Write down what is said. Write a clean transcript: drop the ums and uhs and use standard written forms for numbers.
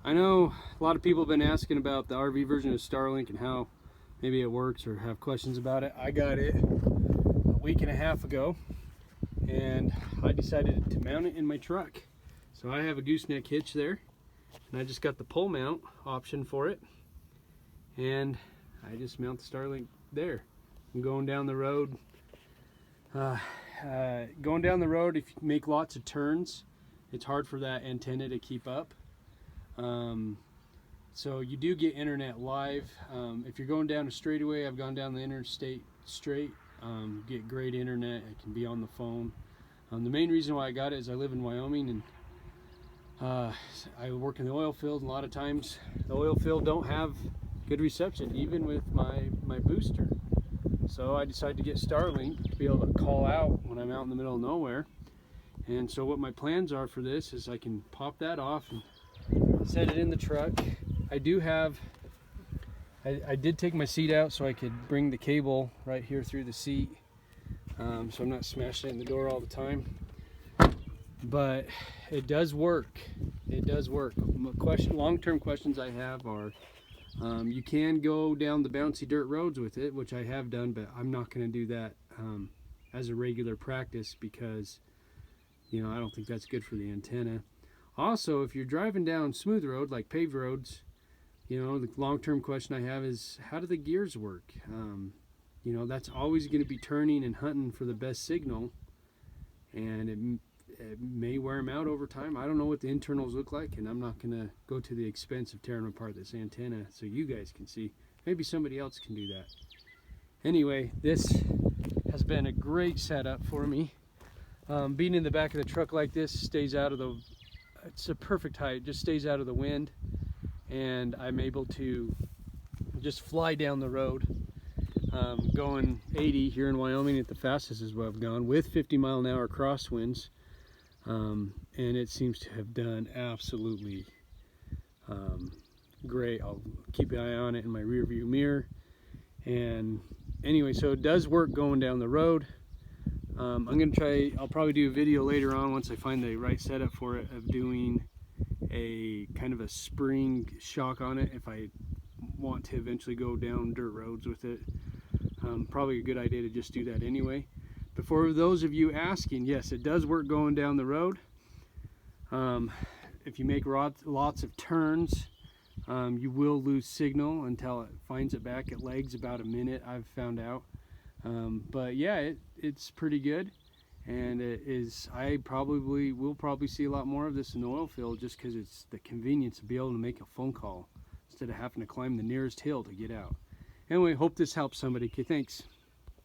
I know a lot of people have been asking about the RV version of STARLINK and how maybe it works or have questions about it. I got it a week and a half ago and I decided to mount it in my truck. So I have a gooseneck hitch there and I just got the pole mount option for it, and I just mount the STARLINK there. I'm going down the road. If you make lots of turns, it's hard for that antenna to keep up. So you do get internet live. If you're going down a straightaway, I've gone down the interstate straight, get great internet. It can be on the phone. The main reason why I got it is I live in Wyoming, and I work in the oil field, and a lot of times the oil field don't have good reception even with my booster. So I decided to get STARLINK to be able to call out when I'm out in the middle of nowhere. And so what my plans are for this is I can pop that off and set it in the truck. I did take my seat out so I could bring the cable right here through the seat, so I'm not smashing it in the door all the time. But it does work. It does work. Long-term questions I have are, you can go down the bouncy dirt roads with it, which I have done, but I'm not going to do that as a regular practice because, I don't think that's good for the antenna. Also, if you're driving down smooth road like paved roads, the long-term question I have is, how do the gears work? That's always going to be turning and hunting for the best signal, and it may wear them out over time. I don't know what the internals look like, and I'm not going to go to the expense of tearing apart this antenna so you guys can see. Maybe somebody else can do that. Anyway, this has been a great setup for me. Being in the back of the truck like this stays out of the, it's a perfect height, just stays out of the wind, and I'm able to just fly down the road. Going 80 here in Wyoming at the fastest is what I've gone with 50-mile-an-hour crosswinds, and it seems to have done absolutely great. I'll keep an eye on it in my rear view mirror. And anyway, so it does work going down the road. I'm gonna try, I'll probably do a video later on once I find the right setup for it, of doing a kind of a spring shock on it if I want to eventually go down dirt roads with it. Probably a good idea to just do that anyway. But for those of you asking, yes, it does work going down the road. If you make lots of turns, you will lose signal until it finds it back. It lags about a minute, I've found out. But yeah, it's pretty good, and it is. We'll probably see a lot more of this in the oil field, just because it's the convenience of being able to make a phone call instead of having to climb the nearest hill to get out. Anyway, hope this helps somebody. Okay, thanks.